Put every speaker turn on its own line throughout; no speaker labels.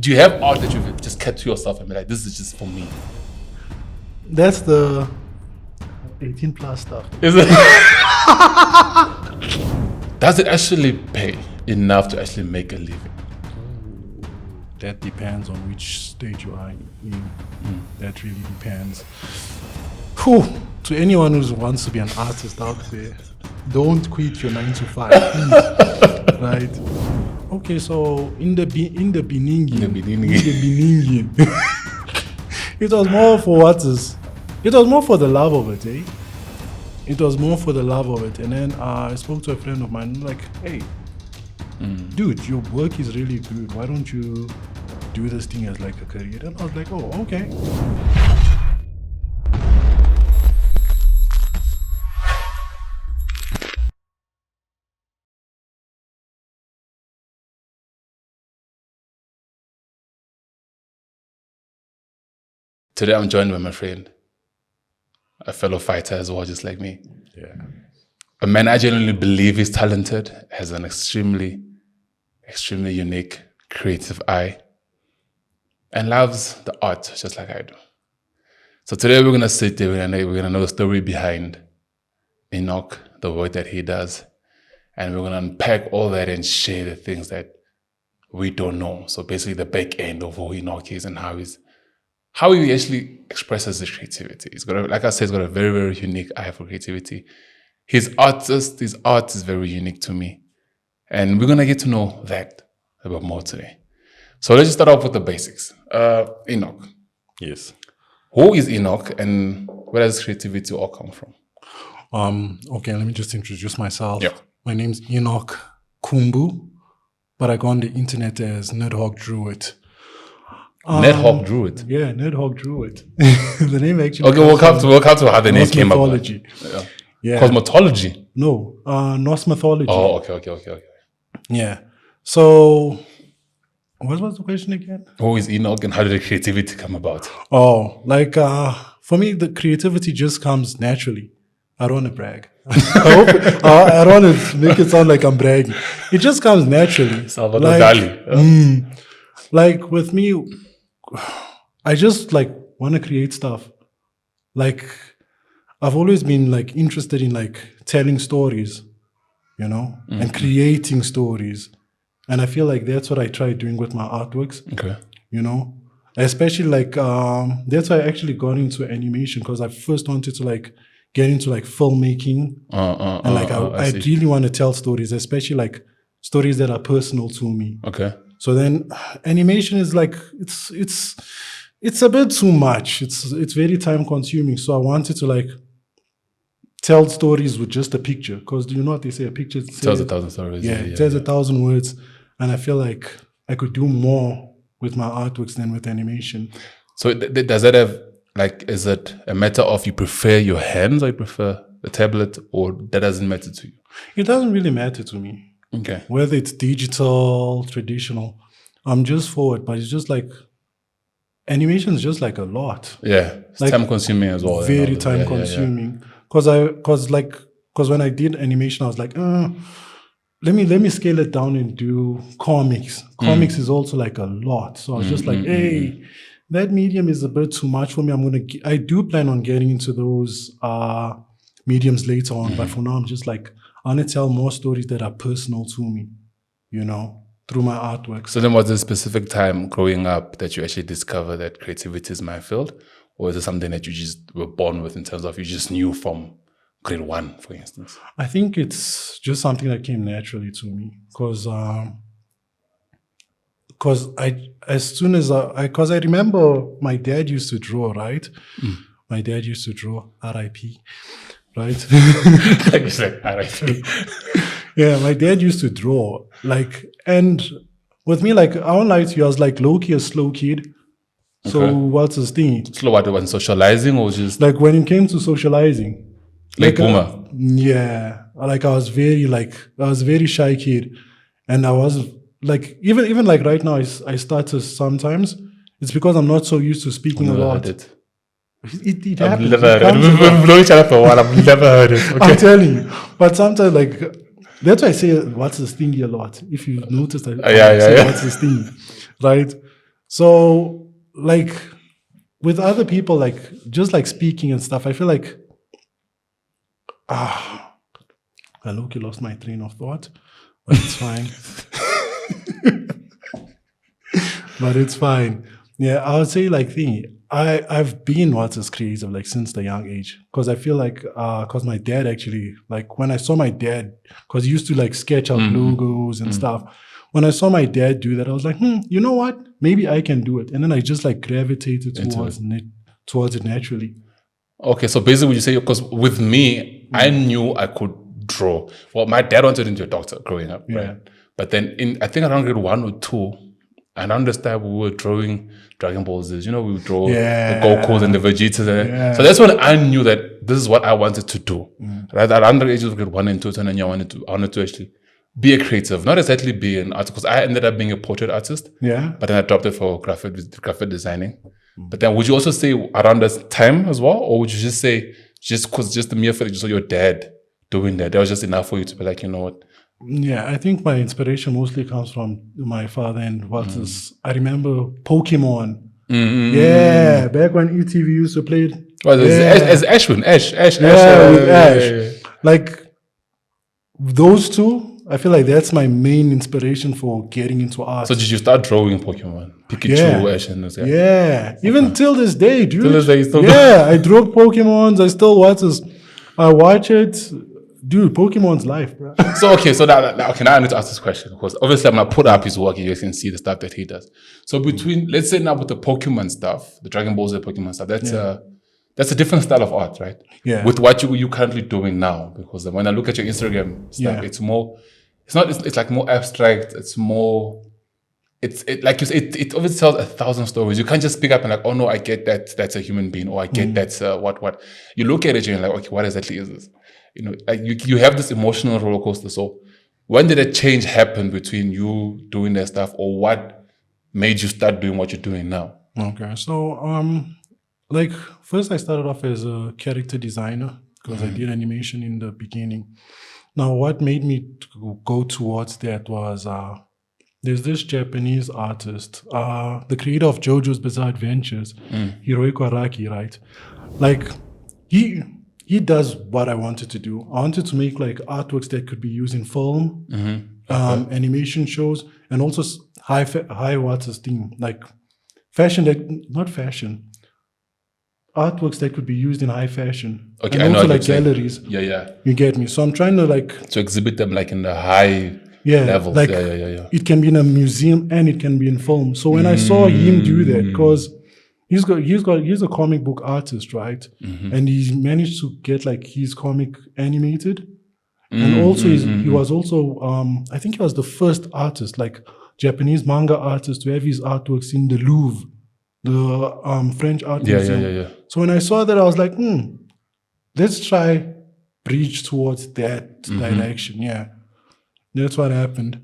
Do you have art that you've just kept to yourself and be like, this is just for me?
That's the 18 plus stuff.
Is it? Does it actually pay enough to actually make a living?
That depends on which stage you are in. That really depends. Whew. To anyone who wants to be an artist out there, don't quit your 9 to 5, please. Right? Okay, so in the beginning, it was more for what is. It was more for the love of it, eh? It was more for the love of it. And then I spoke to a friend of mine, like, hey, dude, your work is really good. Why don't you do this thing as like a career? And I was like, oh, okay.
Today I'm joined by my friend, a fellow fighter as well, just like me.
Yeah.
A man I genuinely believe is talented, has an extremely unique, creative eye, and loves the art just like I do. So today we're gonna sit there, we're gonna know the story behind Enock, the work that he does, and we're gonna unpack all that and share the things that we don't know. So basically the back end of who Enock is and how he actually expresses his creativity. He's got, like I said, he's got a very, very unique eye for creativity. His art is very unique to me. And we're going to get to know that a bit more today. So let's just start off with the basics. Enock.
Yes.
Who is Enock and where does creativity all come from?
Okay, let me just introduce myself.
Yeah.
My name's Enock Kumbu, but I go on the internet as Nerdhog Druid.
Nerdhog Druid.
Yeah, Nerdhog Druid. The name actually.
Okay, we'll come to how the name came up.
Mythology. Yeah.
Cosmetology.
No, Norse mythology.
Oh, okay.
Yeah. So, what was the question again?
Who is Enock and how did the creativity come about?
Oh, like for me, the creativity just comes naturally. I don't want to brag. I don't want to make it sound like I'm bragging. It just comes naturally.
Salvador Dali.
Like with me, I just like want to create stuff. Like I've always been like interested in like telling stories, you know, and creating stories. And I feel like that's what I try doing with my artworks.
Okay.
You know, especially like that's why I actually got into animation, because I first wanted to like get into like filmmaking. And like I really want to tell stories, especially like stories that are personal to me.
Okay.
So then animation is like, it's a bit too much. It's very time consuming. So I wanted to like tell stories with just a picture, because do you know what they say? A picture
tells 1,000 stories.
Yeah, it tells 1,000 words. And I feel like I could do more with my artworks than with animation.
So does that have, like, is it a matter of you prefer your hands or you prefer the tablet, or that doesn't matter to you?
It doesn't really matter to me.
Okay.
Whether it's digital, traditional, I'm just for it. But it's just like, animation is just like a lot.
Yeah, it's
like,
time consuming as well.
Very time consuming. Because when I did animation, I was like, let me scale it down and do comics. Comics is also like a lot. So I was just like, hey, that medium is a bit too much for me. I do plan on getting into those mediums later on. But for now, I'm just like, I want to tell more stories that are personal to me, you know, through my artwork.
So then was there a specific time growing up that you actually discovered that creativity is my field? Or is it something that you just were born with in terms of you just knew from grade 1, for instance?
I think it's just something that came naturally to me. Because I remember my dad used to draw, right? My dad used to draw, R.I.P., right?
It's like R.I.P.
Yeah, my dad used to draw, like, and with me, like, I won't lie to you, I was like low-key a slow kid. So what's his thing?
Slow what, when socializing or just?
Like when it came to socializing.
Like boomer?
Yeah. Like I was very shy kid. And I was like, even like right now, I start to sometimes, it's because I'm not so used to speaking a lot.
It
happens.
I've never heard it. We've known each other for a while. I've never heard it. Okay.
I'm telling you. But sometimes, like, that's why I say, what's the stingy a lot. If you notice, I say, what's the stingy, right? So like with other people, like just like speaking and stuff, I feel like I low-key lost my train of thought, but it's fine. But it's fine. Yeah, I would say like I've been what's as creative like since the young age, because I feel like because my dad actually, like when I saw my dad, because he used to like sketch out logos and stuff. When I saw my dad do that, I was like, you know what? Maybe I can do it. And then I just like gravitated towards it naturally.
Okay, so basically, would you say, because with me, I knew I could draw. Well, my dad wanted to be a doctor growing up, right? But then I think around grade 1 or 2, and I understand we were drawing Dragon Ball Z. You know, we would draw the Gokus and the Vegetas. So that's when I knew that this is what I wanted to do. Right? At under ages of grade 1 and 2, and I wanted to actually be a creative, not exactly be an artist, because I ended up being a portrait artist. Yeah. But then I dropped it for graphic designing. But then would you also say around this time as well? Or would you just say just the mere fact that you saw your dad doing that was just enough for you to be like, you know what?
Yeah, I think my inspiration mostly comes from my father and Walter's. I remember Pokemon. Yeah, back when ETV used to play it.
As Ashwin, Ash.
With Ash. Like those two, I feel like that's my main inspiration for getting into art.
So did you start drawing Pokemon? Pikachu, Ash, and those guys?
Yeah. Even till this day, dude.
Till this day, you still
I draw Pokemons. I still watch it. Dude, Pokemon's life, bro.
So now I need to ask this question, because obviously I'm gonna put up his work and you can see the stuff that he does. So between, let's say now with the Pokemon stuff, the Dragon Ball Z Pokemon stuff, that's a different style of art, right? Yeah. With what you currently doing now, because when I look at your Instagram stuff, it's like more abstract. It's more, like you said, it always tells 1,000 stories. You can't just pick up and like, oh no, I get that that's a human being, or I get that's what. You look at it and you're like, okay, what exactly is this? You know, like you have this emotional roller coaster. So when did a change happen between you doing that stuff, or what made you start doing what you're doing now?
Okay, so like first I started off as a character designer, because I did animation in the beginning. Now what made me go towards that was there's this Japanese artist, the creator of JoJo's Bizarre Adventures, Hirohiko Araki, right? Like he does what I wanted to do. I wanted to make like artworks that could be used in film, animation shows, and also high what's this thing, like artworks that could be used in high fashion. Okay, and also like galleries.
Yeah.
You get me? So I'm trying to
exhibit them like in the high levels.
Like it can be in a museum and it can be in film. So when I saw him do that, because he's a comic book artist, right? And he managed to get like his comic animated. And also he was also I think he was the first artist, like Japanese manga artist, to have his artworks in the Louvre, the French art museum. Yeah. So when I saw that, I was like, let's try bridge towards that direction. Yeah. That's what happened.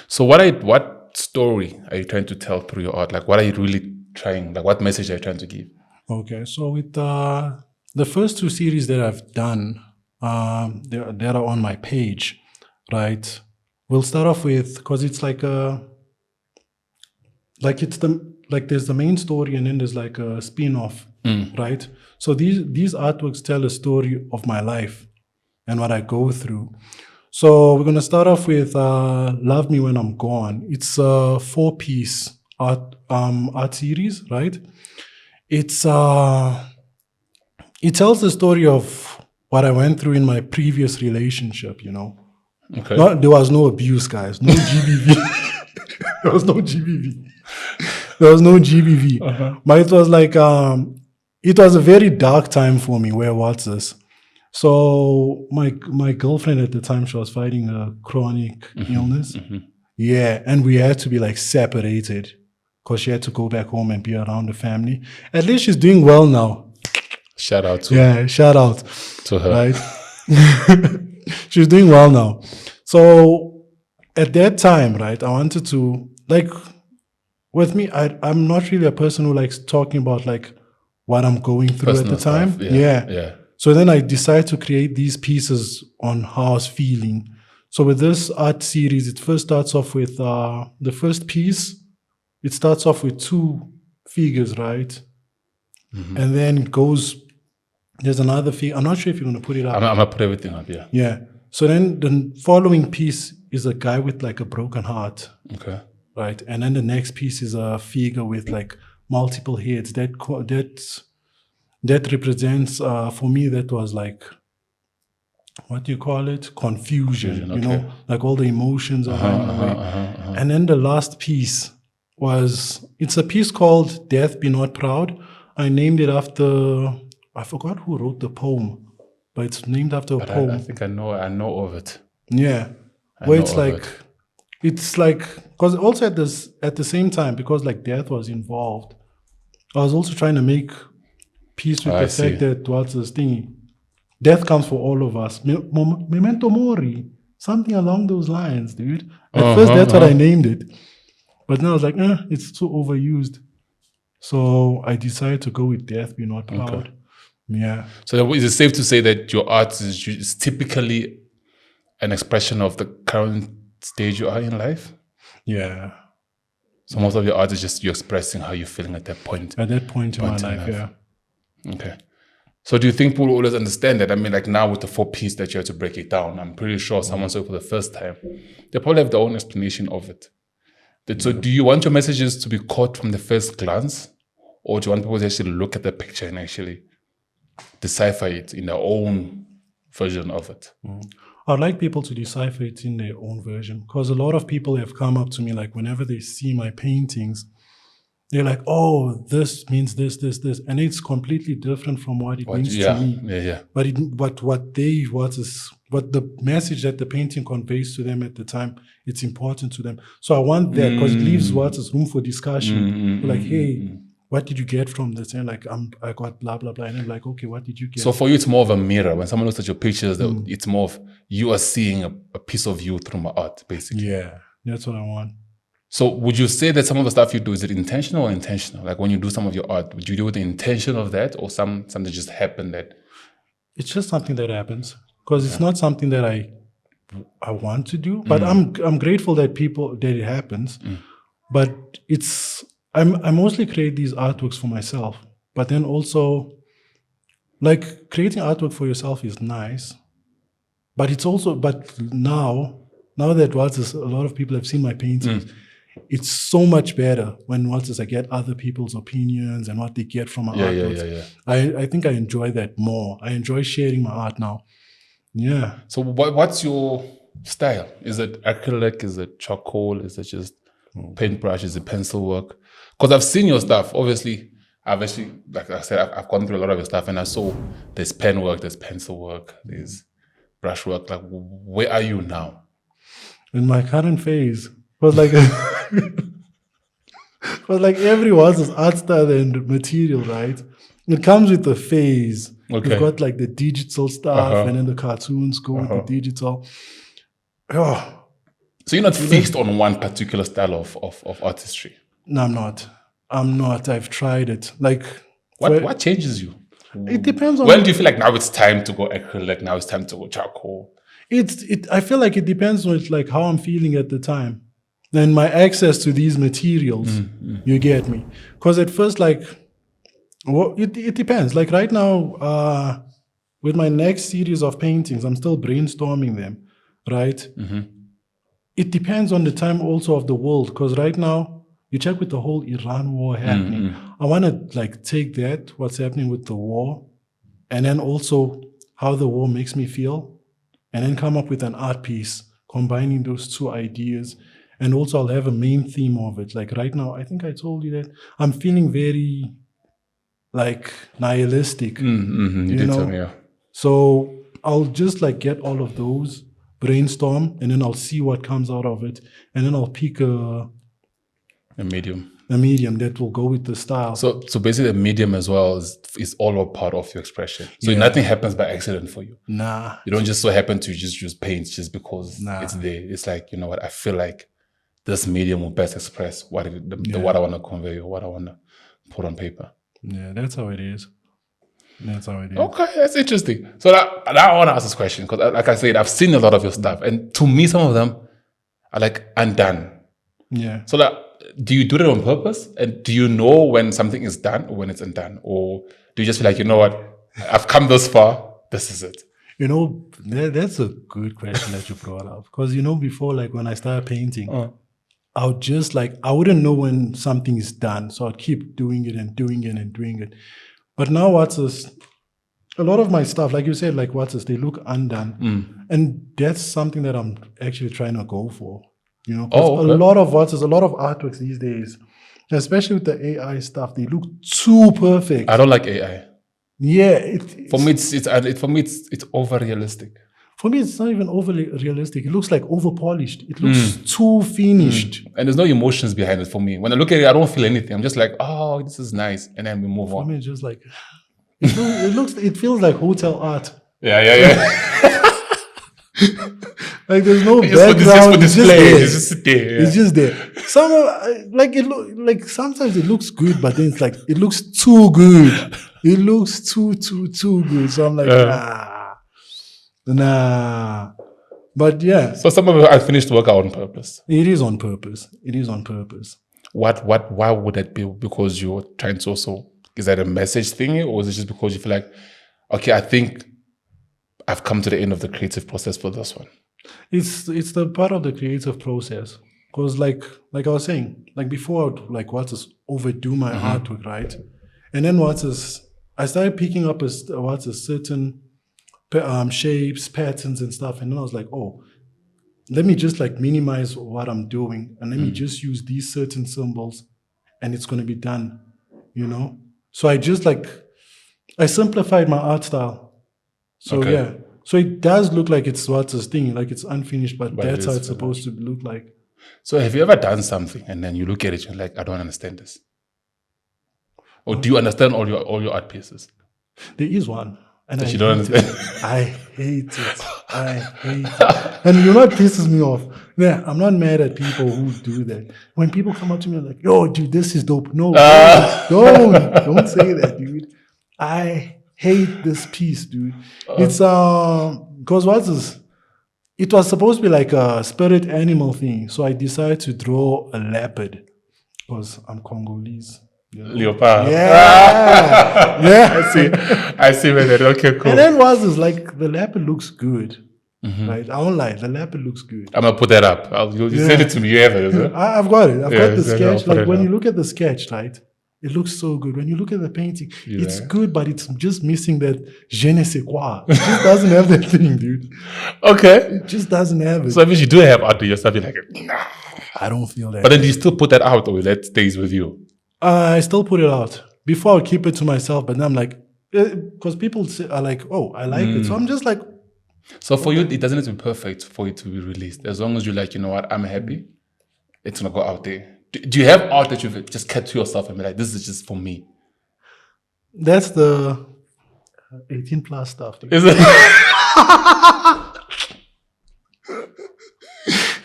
So what story are you trying to tell through your art? Like what are you really trying, like what message are you trying to give?
Okay, so with the first 2 series that I've done, that are on my page, right? We'll start off with, because it's like there's the main story and then there's like a spin-off, right? So these artworks tell a story of my life and what I go through. So we're gonna start off with Love Me When I'm Gone. It's a 4-piece art series, right? It tells the story of what I went through in my previous relationship, you know. Okay. There was no abuse, guys. No GBV. There was no GBV. But it was like, it was a very dark time for me. Where was this? So my girlfriend at the time, she was fighting a chronic illness. Yeah, and we had to be like separated because she had to go back home and be around the family. At least she's doing well now.
Shout out to her.
Shout out
to her.
Right? She's doing well now. So at that time, right, I wanted to, like, with me, I'm not really a person who likes talking about like what I'm going through personal at the time.
Stuff. Yeah.
So then I decided to create these pieces on how I was feeling. So with this art series, it first starts off with the first piece it starts off with two figures, right? And then it goes, there's another figure. I'm not sure if you're going to put it up.
I'm gonna put everything up. Yeah.
Yeah. So then the following piece is a guy with like a broken heart,
Okay.
right? And then the next piece is a figure with like multiple heads. That represents, for me, that was like, what do you call it? Confusion, you know, like all the emotions are running away. And then the last piece it's a piece called Death Be Not Proud. I named it after, I forgot who wrote the poem, but it's named after a poem.
I think I know of it.
Yeah. Where it's like, because also at the same time, because like death was involved, I was also trying to make peace with the fact that what's this thing, death comes for all of us. Memento mori, something along those lines, dude. At first, that's what I named it. But now I was like, it's too overused. So I decided to go with Death Be Not Proud. Okay. Yeah.
So is it safe to say that your art is typically an expression of the current stage you are in life?
Yeah.
So most of your art is just you expressing how you're feeling at that point.
At that point in my life, yeah.
Okay. So do you think people always understand that? I mean, like now with the 4 piece that you have to break it down, I'm pretty sure someone saw it for the first time. They probably have their own explanation of it. So do you want your messages to be caught from the first glance? Or do you want people to actually look at the picture and actually decipher it in their own version of it?
I'd like people to decipher it in their own version, because a lot of people have come up to me, like whenever they see my paintings, they're like, oh, this means this. And it's completely different from what it means to me.
Yeah.
But what the message that the painting conveys to them at the time, it's important to them. So I want that, because it leaves room for discussion. Like, hey, what did you get from this? And like, I got blah, blah, blah. And I'm like, okay, what did you get?
So for you, it's more of a mirror. When someone looks at your pictures, it's more of you are seeing a piece of you through my art, basically.
Yeah, that's what I want.
So would you say that some of the stuff you do, is it intentional or intentional? Like when you do some of your art, would you do with the intention of that, or something just happened that?
It's just something that happens, because it's not something that I want to do, but I'm grateful that it happens. But I mostly create these artworks for myself, but then also like creating artwork for yourself is nice, but it's also, now that a lot of people have seen my paintings, it's so much better when I get other people's opinions and what they get from my artworks. I think I enjoy that more. I enjoy sharing my art now. Yeah.
So what's your style? Is it acrylic? Is it charcoal? Is it just paintbrush? Is it pencil work? Because I've seen your stuff. Obviously, like I said, I've gone through a lot of your stuff, and I saw there's pen work, there's pencil work, there's brush work. Like, where are you now?
In my current phase, was like everyone's art style and material, right? It comes with the phase.
Okay.
You've got like the digital stuff, and then the cartoons go with the digital. Oh.
So you're not fixed on one particular style of artistry?
No, I'm not. I've tried it. Like,
what changes you?
It depends on.
When do you feel like now it's time to go acrylic? Now it's time to go charcoal?
I feel like it depends on like how I'm feeling at the time, and my access to these materials. You get me? Because at first, like, it depends. Like right now, with my next series of paintings, I'm still brainstorming them. Right? It depends on the time also of the world. Because right now, you check with the whole Iran war happening. I want to like take that, what's happening with the war, and then also how the war makes me feel, and then come up with an art piece combining those two ideas. And also I'll have a main theme of it. Like right now, I think I told you that I'm feeling very like nihilistic.
You did tell me, yeah.
So I'll just like get all of those, brainstorm, and then I'll see what comes out of it. And then I'll pick a medium that will go with the style. So
basically a medium as well is all a part of your expression. So nothing happens by accident for you.
Nah.
You don't just so happen to just use paints just because it's there. It's like, you know what, I feel like this medium will best express what I want to convey or what I want to put on paper.
Yeah, that's how it is.
Okay, that's interesting. So now I want to ask this question because, like I said, I've seen a lot of your stuff, and to me, some of them are like undone.
Yeah.
So that do you do it on purpose? And do you know when something is done or when it's undone? Or do you just feel like, you know what, I've come this far, this is it?
You know, that's a good question that you brought up. Because, you know, before, like when I started painting, I would just like, I wouldn't know when something is done. So I'd keep doing it and doing it and doing it. But now what's this? A lot of my stuff, like you said, like what's this? They look undone. And that's something that I'm actually trying to go for. You know, a lot of artworks these days, especially with the AI stuff, they look too perfect.
I don't like AI.
Yeah,
for me, it's over realistic.
For me, it's not even overly realistic. It looks like over polished. It looks too finished,
and there's no emotions behind it. For me, when I look at it, I don't feel anything. I'm just like, oh, this is nice, and then we move on.
For me, it's just like it feels like hotel art.
Yeah.
Like there's no background.
It's just there.
It's just there. Sometimes it looks good, but then it's like it looks too good. It looks too good. So I'm like, nah. But yeah.
So some of it unfinished work are on purpose.
It is on purpose.
Why would that be? Because you're trying to also, is that a message thing, or is it just because you feel like, okay, I think I've come to the end of the creative process for this one?
It's the part of the creative process. Because like I was saying, like before, like overdo my artwork, right? And then I started picking up certain shapes, patterns and stuff. And then I was like, oh, let me just like minimize what I'm doing. And let me just use these certain symbols and it's going to be done, you know? So I simplified my art style. So yeah. So it does look like it's thing, like it's unfinished, but that's how it's supposed to look like.
So have you ever done something and then you look at it and you're like, I don't understand this? Or do you understand all your art pieces?
There is one. And
that you don't understand.
I hate it. And you know what pisses me off? Yeah, I'm not mad at people who do that. When people come up to me like, yo, dude, this is dope. No, don't say that, dude. I hate this piece, dude. It's because it was supposed to be like a spirit animal thing. So I decided to draw a leopard because I'm Congolese. You know?
Leopard.
Yeah.
I see where that. Okay, cool.
And then like the leopard looks good. Right? I won't lie, the leopard looks good.
I'm gonna put that up. You send it to me. You have it.
I've got it. I've got the sketch. Like when you look at the sketch, right? It looks so good. When you look at the painting, it's good, but it's just missing that je ne sais quoi. It just doesn't have that thing, dude.
Okay.
It just doesn't have it.
So if you do have art to yourself, you're like, nah.
I don't feel that.
But then do you still put that out or that stays with you?
I still put it out. Before I keep it to myself, but then I'm like, because people are like, oh, I like it. So I'm just like.
So for you, it doesn't have to be perfect for it to be released. As long as you're like, you know what, I'm happy, it's going to go out there. Do you have art that you've just kept to yourself and be like, this is just for me?
That's the 18 plus stuff. Dude.
Is it?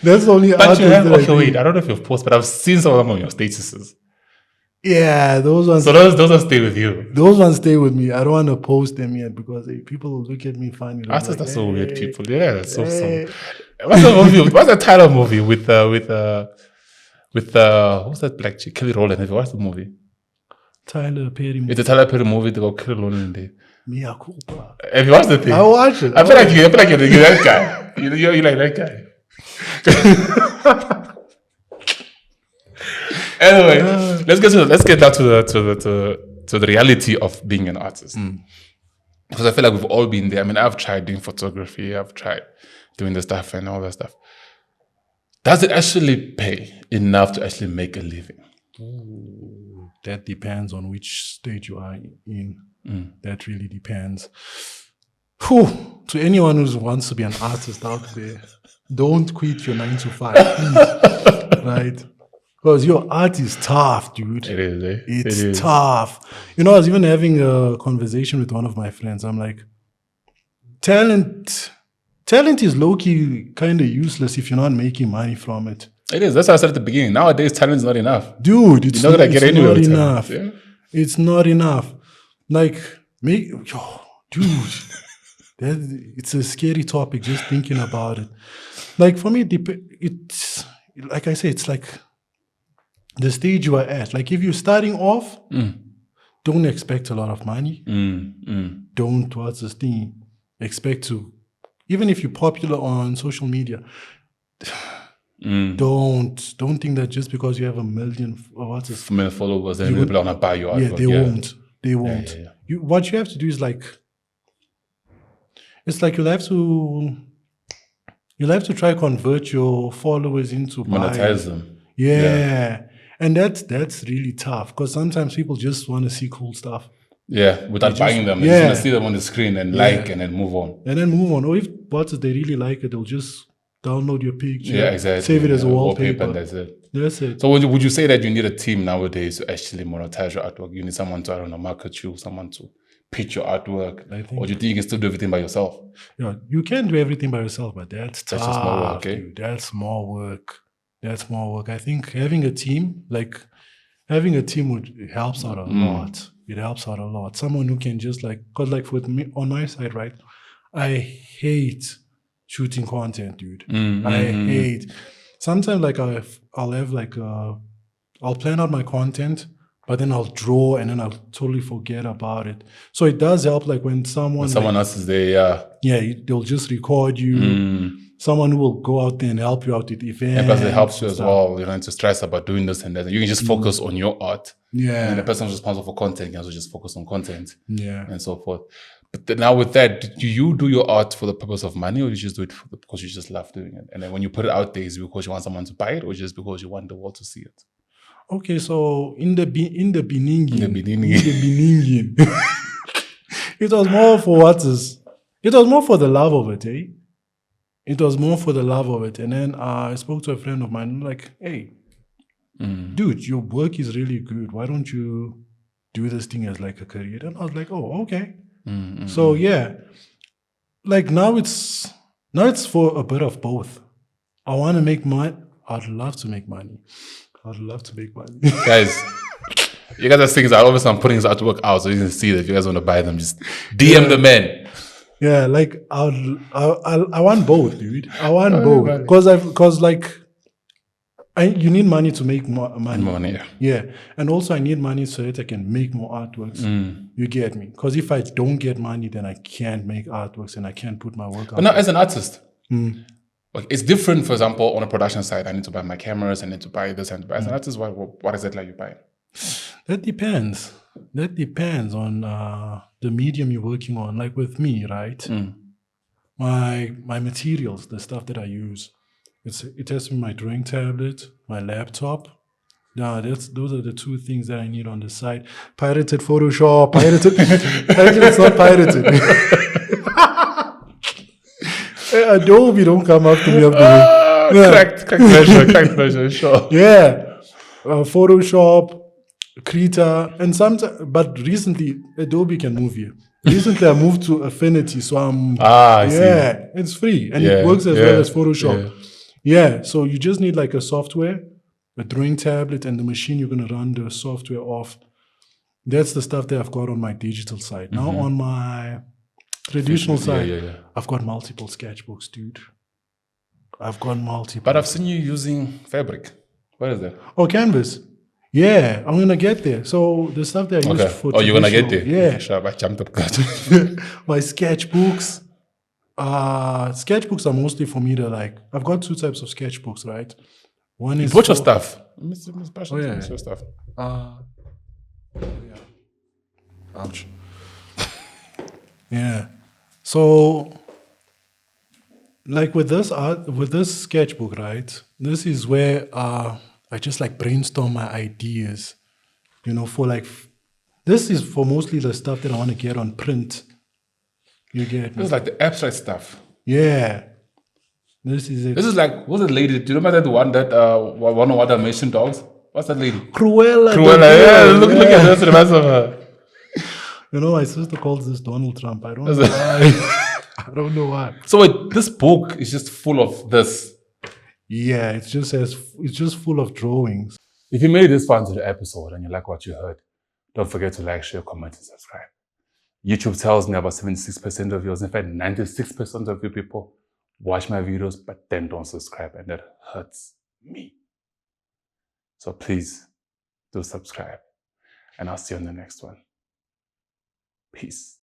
That's the only art.
Wait, I don't know if you've posted, but I've seen some of them on your statuses.
Yeah, those ones.
So those ones stay with you.
Those ones stay with me. I don't want to post them yet because people will look at me funny.
That's like, so weird, people. Yeah, that's so. What's the movie? What's the title of the movie with what's that black chick? Kelly Rowland. Have you watched the movie?
Tyler Perry movie.
It's a Tyler Perry movie. They got Kelly Rowland in there.
Mia culpa.
Have you watched the thing?
I watch it.
I feel like you're that guy. You're like that guy. Anyway, let's get down to the reality of being an artist. Because I feel like we've all been there. I mean, I've tried doing photography. I've tried doing the stuff and all that stuff. Does it actually pay enough to actually make a living?
Ooh, that depends on which stage you are in. That really depends. Whew. To anyone who wants to be an artist out there, don't quit your 9 to 5, please. Right? Because your art is tough, dude.
It is, eh?
It's tough. You know, I was even having a conversation with one of my friends. I'm like, talent is low-key kind of useless if you're not making money from it.
It is. That's what I said at the beginning. Nowadays, talent is not enough.
Dude, it's
not going to get anywhere with
enough.
Yeah?
It's not enough. Like, dude, it's a scary topic just thinking about it. Like, for me, it's like I say, it's like the stage you are at. Like if you're starting off, don't expect a lot of money. Don't, what's this thing? Expect to, even if you're popular on social media, don't think that just because you have 1 million or what's this,
followers, then people want to buy your artwork.
They won't. What you have to do is like, it's like you'll have to try convert your followers into
monetize them.
And that's really tough because sometimes people just want to see cool stuff.
Without buying them. They just want to see them on the screen and like and then move on. Or
if they really like it, they'll just download your picture.
Exactly.
Save it as a wallpaper.
And that's it. So would you say that you need a team nowadays to actually monetize your artwork? You need someone to, I don't know, market you, someone to pitch your artwork? Or do you think you can still do everything by yourself?
Yeah, you can do everything by yourself, but that's tough.
That's just more work,
dude. That's more work. I think having a team helps out a lot. It helps out a lot. Someone who can just because with me on my side, right? I hate shooting content, dude. I hate. Sometimes I'll have I'll plan out my content, but then I'll draw and then I'll totally forget about it. So it does help when someone
else is there,
they'll just record you. Someone who will go out there and help you out with events.
And plus it helps you as well. You don't have to stress about doing this and that. You can just focus on your art. And the person who's responsible for content can also just focus on content. And so forth. But now with that, do you do your art for the purpose of money, or do you just do it because you just love doing it? And then when you put it out there, is it because you want someone to buy it, or just because you want the world to see it?
Okay, so in the beginning, it was more for it was more for the love of it, eh? It was more for the love of it. And then I spoke to a friend of mine, like, hey, dude, your work is really good. Why don't you do this thing as a career? And I was like, oh, okay. So now it's for a bit of both. I want to make money. I'd love to make money.
Guys, you guys are saying that obviously I'm putting his artwork out so you can see that if you guys want to buy them, just DM the man.
Yeah, I want both, dude. I want both because you need money to make more money. Yeah, and also I need money so that I can make more artworks. You get me? Because if I don't get money, then I can't make artworks and I can't put my work out.
But now, as an artist, it's different. For example, on a production side, I need to buy my cameras, I need to buy this, and as an artist, what is it like you buy?
That depends. That depends on the medium you're working on. Like with me, right? My materials, the stuff that I use, it has to be my drawing tablet, my laptop. Yeah, those are the two things that I need on the side. Pirated Photoshop, actually it's not pirated. Adobe don't come after me after
cracked version, sure.
Yeah, Photoshop, Krita, and sometimes, but recently Adobe can move you. Recently I moved to Affinity, so it's free and it works as well as Photoshop. Yeah, so you just need a software, a drawing tablet, and the machine you're going to run the software off. That's the stuff that I've got on my digital side. Now on my traditional side, I've got multiple sketchbooks, dude. I've got multiple.
But I've seen you using fabric. What is that?
Oh, canvas. Yeah, I'm going to get there. So the stuff that I use for
you're going to get there?
Yeah.
Sure, I jumped up.
My sketchbooks. Sketchbooks are mostly for me to I've got two types of sketchbooks, right? One is
what's your stuff? What's your stuff?
Ouch. Yeah. So with this sketchbook, right? This is where I just brainstorm my ideas. This is for mostly the stuff that I want to get on print. You get me?
This is the abstract stuff.
Yeah. This is it.
This is what's that lady? Do you remember that one that one of the Mason dogs? What's that lady?
Cruella.
Yeah, look at this, the rest of her.
My sister calls this Donald Trump. I don't know why. I don't know why.
So wait, this book is just full of this.
Yeah, it's just full of drawings.
If you made it this far into the episode and you like what you heard, don't forget to like, share, comment, and subscribe. YouTube tells me about 76% of yours, in fact 96% of you people watch my videos but then don't subscribe, and that hurts me. So please do subscribe. And I'll see you on the next one. Peace.